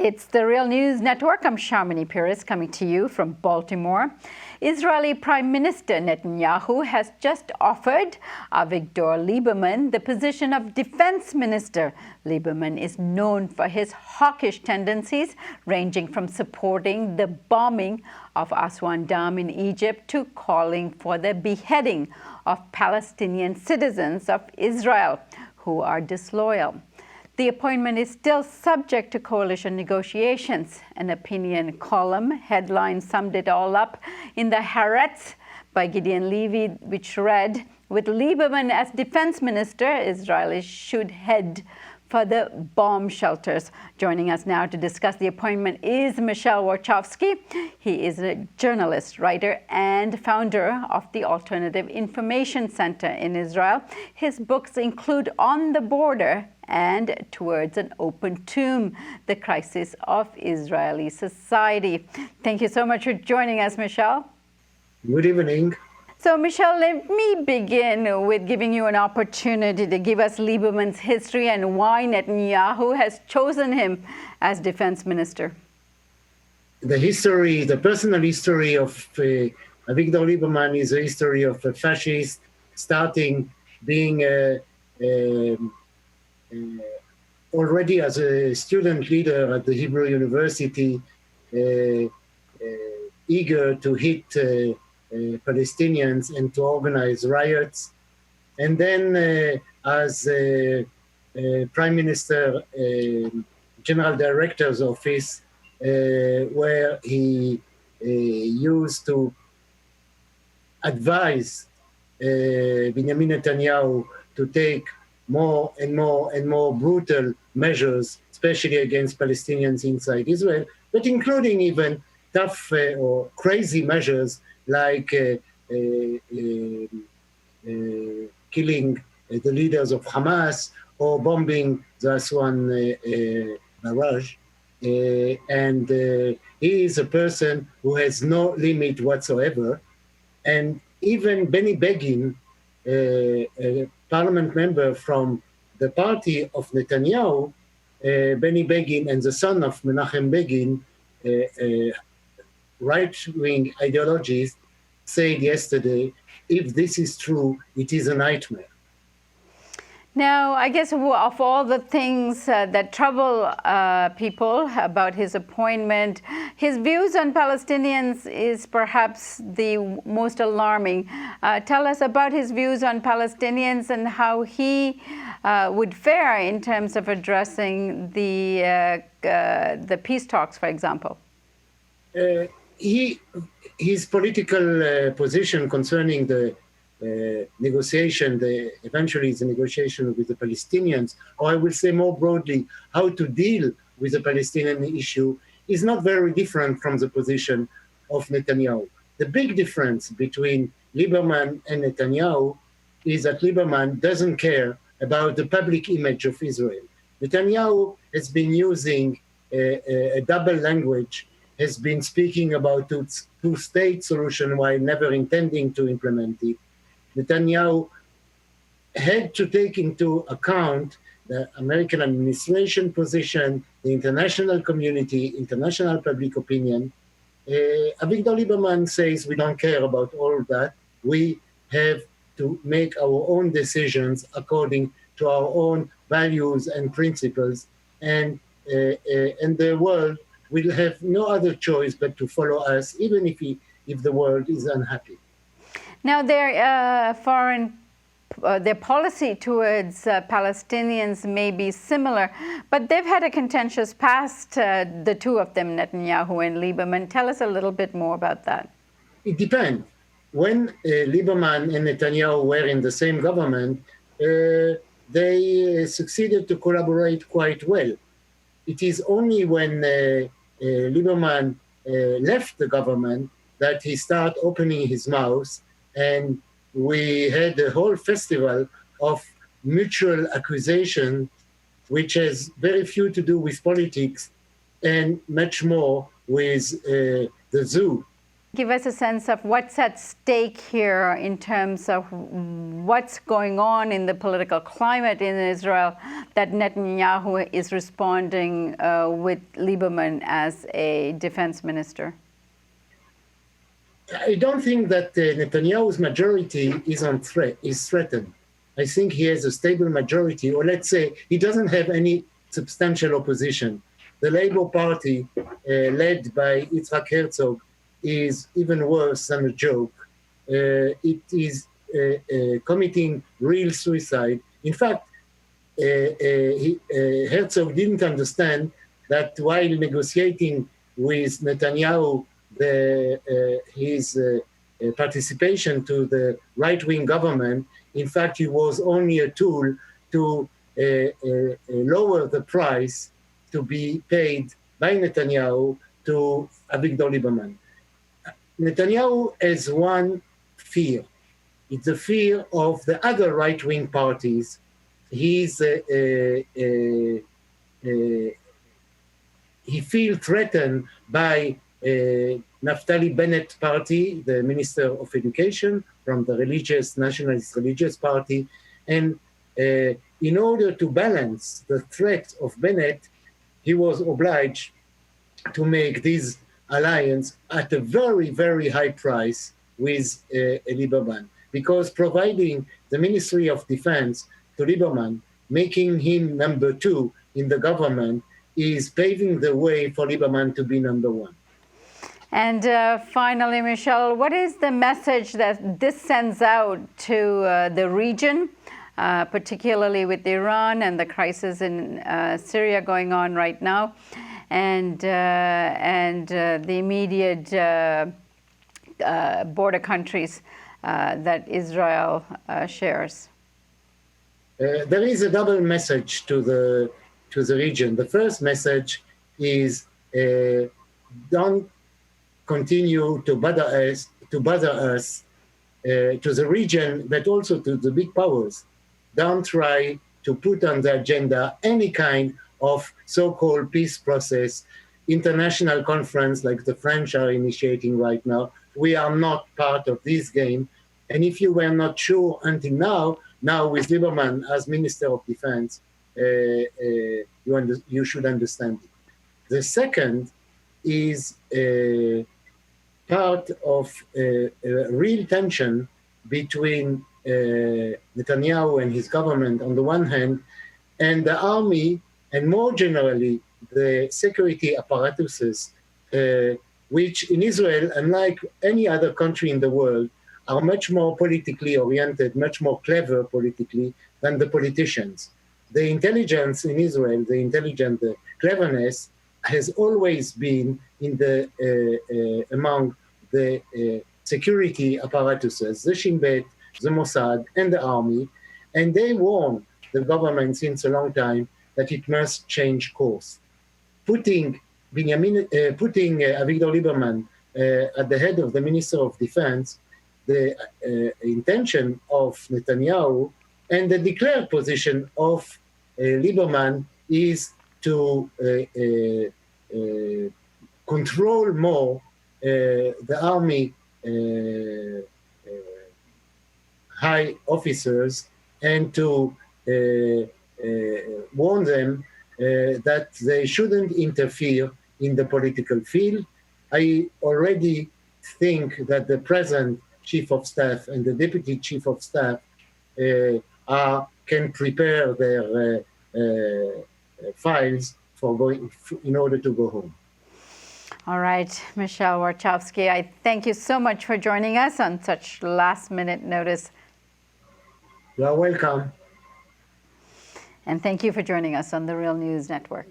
It's the Real News Network. I'm Shamini Peres coming to you from Baltimore. Israeli Prime Minister Netanyahu has just offered Avigdor Lieberman the position of defense minister. Lieberman is known for his hawkish tendencies, ranging from supporting the bombing of Aswan Dam in Egypt to calling for the beheading of Palestinian citizens of Israel who are disloyal. The appointment is still subject to coalition negotiations. An opinion column headline summed it all up in the Haaretz by Gideon Levy, which read, "With Lieberman as defense minister, Israelis should head for the bomb shelters." Joining us now to discuss the appointment is Michel Warschawski. He is a journalist, writer, and founder of the Alternative Information Center in Israel. His books include On the Border and Towards an Open Tomb, The Crisis of Israeli Society. Thank you so much for joining us, Michel. Good evening. So, Michel, let me begin with giving you an opportunity to give us Lieberman's history and why Netanyahu has chosen him as defense minister. The personal history of Avigdor Lieberman is a history of a fascist, starting being already as a student leader at the Hebrew University, eager to hit Palestinians and to organize riots. And then as Prime Minister, General Director's Office, where he used to advise Benjamin Netanyahu to take more and more brutal measures, especially against Palestinians inside Israel, but including even tough or crazy measures like killing the leaders of Hamas or bombing the Aswan barrage. And he is a person who has no limit whatsoever. And even Benny Begin, a parliament member from the party of Netanyahu, Benny Begin and the son of Menachem Begin, right-wing ideologies, said yesterday, if this is true, it is a nightmare. Now, I guess of all the things that trouble people about his appointment, his views on Palestinians is perhaps the most alarming. Tell us about his views on Palestinians and how he would fare in terms of addressing the peace talks, for example. His political position concerning the negotiation, eventually the negotiation with the Palestinians, or I will say more broadly, how to deal with the Palestinian issue, is not very different from the position of Netanyahu. The big difference between Lieberman and Netanyahu is that Lieberman doesn't care about the public image of Israel. Netanyahu has been using a double language, has been speaking about two-state solution while never intending to implement it. Netanyahu had to take into account the American administration position, the international community, international public opinion. Avigdor Lieberman says we don't care about all of that. We have to make our own decisions according to our own values and principles, and the world will have no other choice but to follow us, even if the world is unhappy. Now, their policy towards Palestinians may be similar, but they've had a contentious past, the two of them, Netanyahu and Lieberman. Tell us a little bit more about that. It depends. When Lieberman and Netanyahu were in the same government, they succeeded to collaborate quite well. It is only when Lieberman left the government that he started opening his mouth, and we had a whole festival of mutual accusation, which has very few to do with politics and much more with the zoo. Give us a sense of what's at stake here in terms of what's going on in the political climate in Israel, that Netanyahu is responding with Lieberman as a defense minister. I don't think that Netanyahu's majority is threatened. I think he has a stable majority, or let's say he doesn't have any substantial opposition. The Labour Party, led by Yitzhak Herzog, is even worse than a joke. It is committing real suicide. In fact, Herzog didn't understand that while negotiating with Netanyahu his participation to the right-wing government, in fact, he was only a tool to lower the price to be paid by Netanyahu to Avigdor Lieberman. Netanyahu has one fear. It's the fear of the other right-wing parties. He feels threatened by Naftali Bennett party, the Minister of Education from the Nationalist Religious Party. And in order to balance the threat of Bennett, he was obliged to make this alliance at a very, very high price with Lieberman, because providing the Ministry of Defense to Lieberman, making him number 2 in the government, is paving the way for Lieberman to be number 1. And finally, Michel, what is the message that this sends out to the region, particularly with Iran and the crisis in Syria going on right now, and the immediate border countries that Israel shares? There is a double message to the region. The first message is don't continue to bother us to the region, but also to the big powers. Don't try to put on the agenda any kind of so-called peace process, international conference like the French are initiating right now. We are not part of this game. And if you were not sure until now with Lieberman as Minister of Defense, you should understand it. The second is part of a real tension between Netanyahu and his government on the one hand, and the army, and more generally, the security apparatuses, which in Israel, unlike any other country in the world, are much more politically oriented, much more clever politically than the politicians. The intelligence in Israel, the cleverness, has always been in among the security apparatuses, the Shin Bet, the Mossad, and the army, and they warn the government since a long time that it must change course. Putting Avigdor Lieberman at the head of the Minister of Defense, the intention of Netanyahu and the declared position of Lieberman is to control more the army high officers and to warn them that they shouldn't interfere in the political field. I already think that the present Chief of Staff and the Deputy Chief of Staff can prepare their files in order to go home. All right, Michel Warschawski, I thank you so much for joining us on such last-minute notice. You are welcome. And thank you for joining us on the Real News Network.